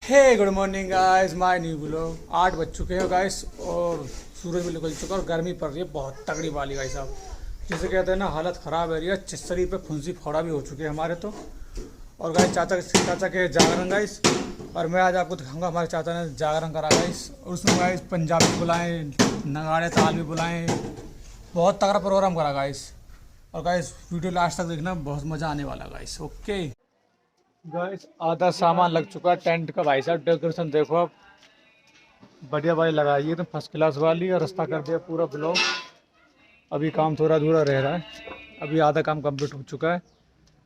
Hey good morning guys, my new blog. 8 बज चुके हैं गाइस और सूरज भी निकल चुका है और गर्मी पड़ रही है बहुत तगड़ी वाली गाइस। साहब जिसे कहते हैं ना, हालत ख़राब है रही है। शरीर पे फुंसी फोड़ा भी हो चुके हैं हमारे तो। और गाइस चाचा के जागरण गाइस, और मैं आज आपको दिखाऊंगा हमारे चाचा ने जागरण करा गाइस। और उसमें गाइस पंजाबी बुलाएँ, नगाड़े ताल भी बुलाएँ, बहुत तगड़ा प्रोग्राम करा गाइस। और गाइस वीडियो लास्ट तक देखना, बहुत मज़ा आने वाला गाइस। ओके गाइस, आधा सामान लग चुका है टेंट का भाई साहब। डेकोरेशन देखो आप, बढ़िया भाई लगाई है तो फर्स्ट क्लास वाली। और रास्ता कर दिया पूरा ब्लॉक। अभी काम थोड़ा अधूरा रह रहा है, अभी आधा काम कंप्लीट हो चुका है।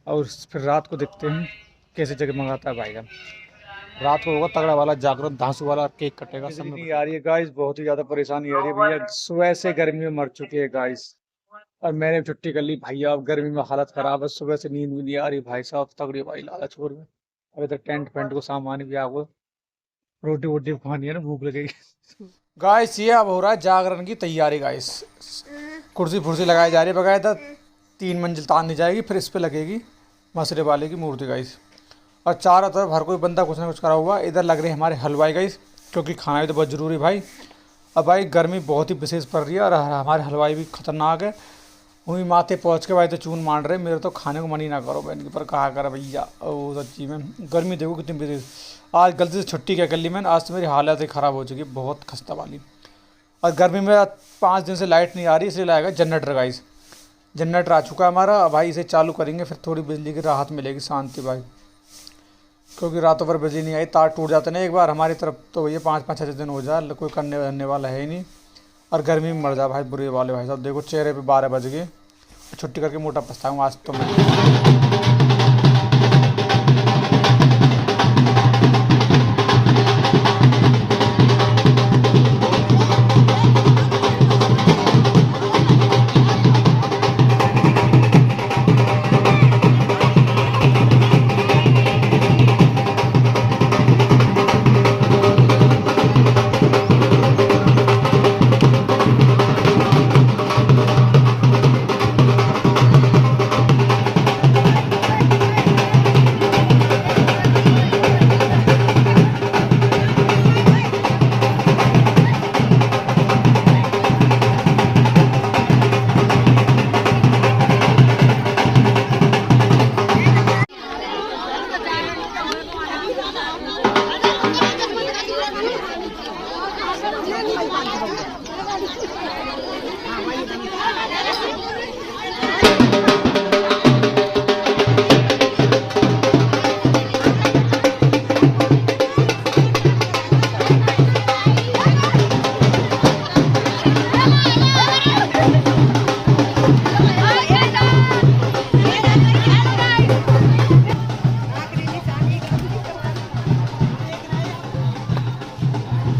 और फिर रात को देखते हैं कैसे जगह मंगाता है भाई। हम रात को होगा तगड़ा वाला जागरण, धांसू वाला, केक कटेगा सब। नहीं आ रही है गाइस, बहुत ही ज़्यादा परेशानी आ रही है भैया। सुबह से गर्मी में मर चुकी है गाइस। और मैंने भी छुट्टी कर ली भैया। अब गर्मी में हालत ख़राब है, सुबह से नींद भी नहीं आ रही भाई साहब। तगड़ी भाई लालच छोड़ में। अभी तक टेंट फेंट को सामान भी आपको रोटी वोटी खानी है ना, भूख लगेगी। गाइस ये अब हो रहा है जागरण की तैयारी गाइस। कुर्सी फुर्सी लगाई जा रही है बकायदा। 3 मंजिल तारनी जाएगी, फिर इस पे लगेगी मसरे वाले की मूर्ति गाइस। और चारों तरफ हर कोई बंदा कुछ ना कुछ करा हुआ। इधर लग रहे हैं हमारे हलवाई गाइस, क्योंकि खाना भी तो बहुत ज़रूरी भाई। अब भाई गर्मी बहुत ही विशेष पड़ रही है और हमारे हलवाई भी खतरनाक है। वहीं माथे पहुँच के भाई तो चून मार रहे, मेरे तो खाने को मन ही ना करो बहन के। पर कहा कर भैया, ओ सच्ची में गर्मी देखो कितनी विशेष। आज गलती से छुट्टी क्या कर ली मैंने, आज तो मेरी हालत ही ख़राब हो चुकी है, बहुत खस्ता वाली। और गर्मी में 5 दिन से लाइट नहीं आ रही, इसलिए लाएगा जनरेटर गाइस। जनरेटर आ चुका है हमारा भाई, इसे चालू करेंगे फिर थोड़ी बिजली की राहत मिलेगी, शांति भाई। क्योंकि रातों भर बिजली नहीं आई, तार टूट जाते ना एक बार हमारी तरफ तो भैया 5-5-6 दिन हो जाए, कोई करने वाला है ही नहीं। और गर्मी में मर जा भाई बुरे वाले भाई साहब। देखो चेहरे पे 12 बज गए। छुट्टी करके मोटा पछताऊँ आज तो मैं।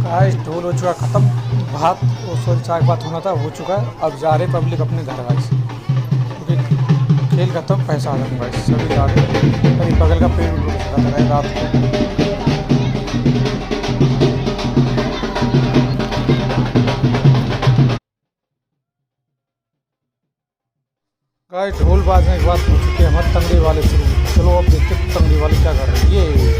गाइस ढोल हो चुका ख़त्म, भात और सॉरी चाय बात होना था हो चुका है। अब जा रहे पब्लिक अपने घर गाइस, क्योंकि खेल खत्म, पैसा आ जाए गाइस। सभी जा रहे, अरे बगल का पेड़ उड़ रहा है रात को। गाइस ढोल बाजने के बाद हो चुके हैं हमारे तंगड़ी वाले शुरू। चलो अब देखते हैं तंगड़ी वाले क्या कर रहे हैं। ये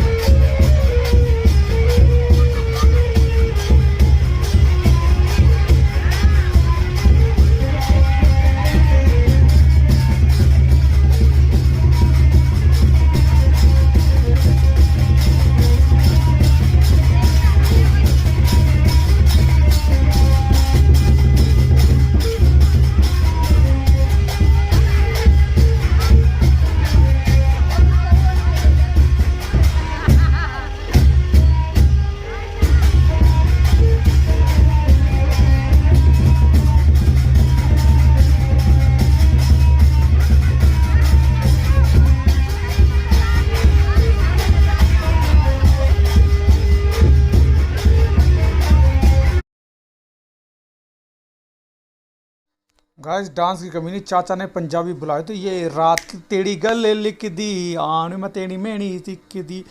गाइस डांस की कमी नहीं, चाचा ने पंजाबी बुलाए तो ये रात की तेरी गल लिख दी, आन में तेरी मैनी सिख दी।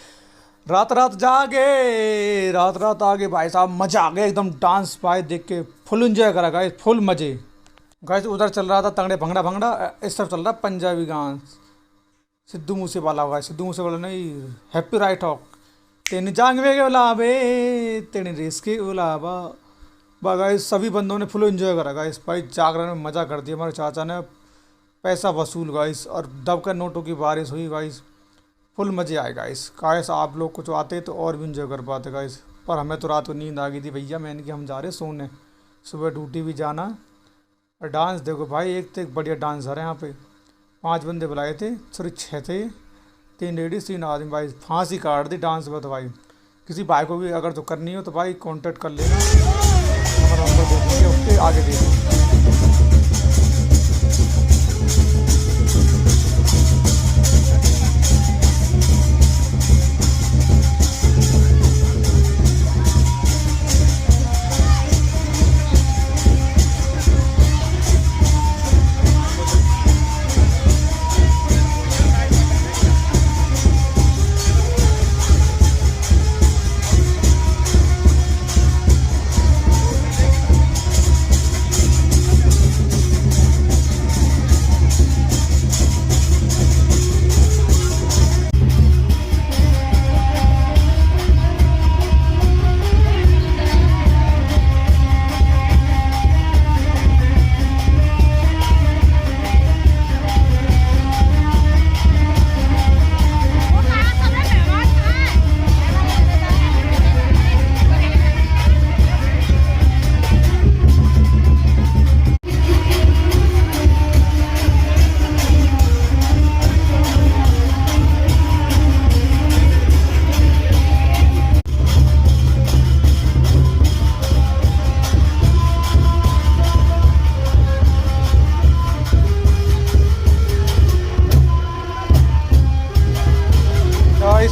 रात रात जागे, रात रात आगे भाई साहब, मजा आ गया एकदम। डांस भाई देख के फुल एंजॉय करा गाइस, फुल मजे। गाइस उधर चल रहा था तंगड़े भंगड़ा भंगड़ा, इस तरफ चल रहा पंजाबी गान। सिद्धू मूसेवाला होगा, सिद्धू मूसेवाला नहीं, हैप्पी राइट हॉक। तेने जांगवे के उलावे तेने रेस के उलावा। गाइस सभी बंदों ने फुल एंजॉय करा गाइस, भाई जागरण में मज़ा कर दिया हमारे चाचा ने, पैसा वसूल गाइस, और दबकर नोटों की बारिश हुई गाइस, फुल मज़े आए गाइस। काश आप लोग कुछ आते तो और भी इंजॉय कर पाते गाइस, पर हमें तो रात को नींद आ गई थी भैया, मैंने कि हम जा रहे सोने, सुबह ड्यूटी भी जाना। और डांस देखो भाई, एक तो एक बढ़िया डांसर है यहाँ पे, 5 बंदे बुलाए थे, सॉरी 6 थे, 3 लेडीज़ 3 आदमी, भाई फांसी काट दी डांस में। तो भाई किसी भाई को भी अगर तो करनी हो तो भाई कांटेक्ट कर लेना, नंबर दे देंगे, उसके आगे दे देंगे।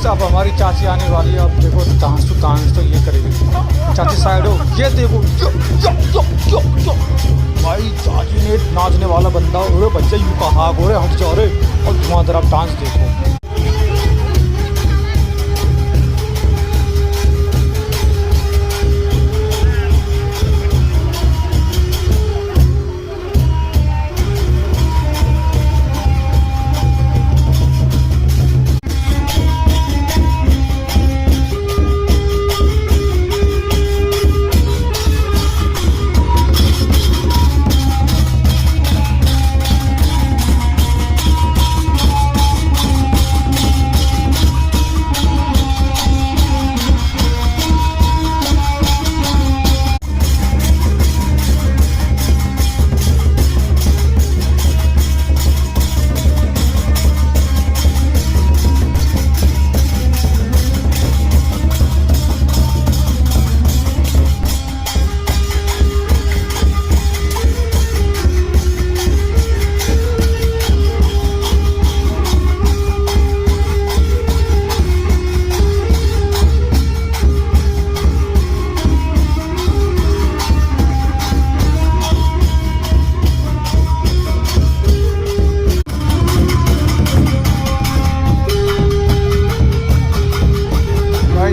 अब हमारी चाची आने वाली है, अब देखो डांस तो ये करेगी। चाची साइड हो, ये देखो यो। भाई चाची ने नाचने वाला बंदा, अरे बच्चे यूँ कहा गोरे हट जा रहे, और धुआंधार आप डांस देखो।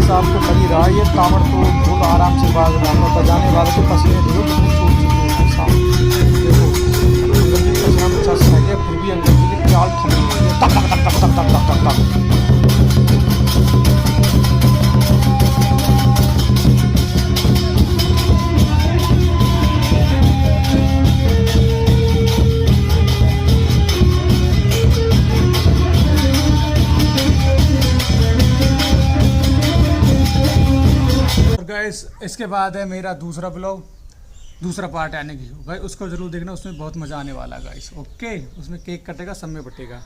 आपको लगी रहा ये कांवड़ तो बहुत आराम से बाज रहा है, बजाने वाले के पसीने देखो कितनी छोड़ चुके हैं सामने, देखो अंदर की पसीना में चल सही है, फिर भी अंदर की चाल ठंडी है, टक टक टक टक टक टक टक टक। इसके बाद है मेरा दूसरा ब्लॉग, दूसरा पार्ट आने की भाई, उसको जरूर देखना, उसमें बहुत मज़ा आने वाला है गाइस। ओके, उसमें केक कटेगा, सब में बटेगा।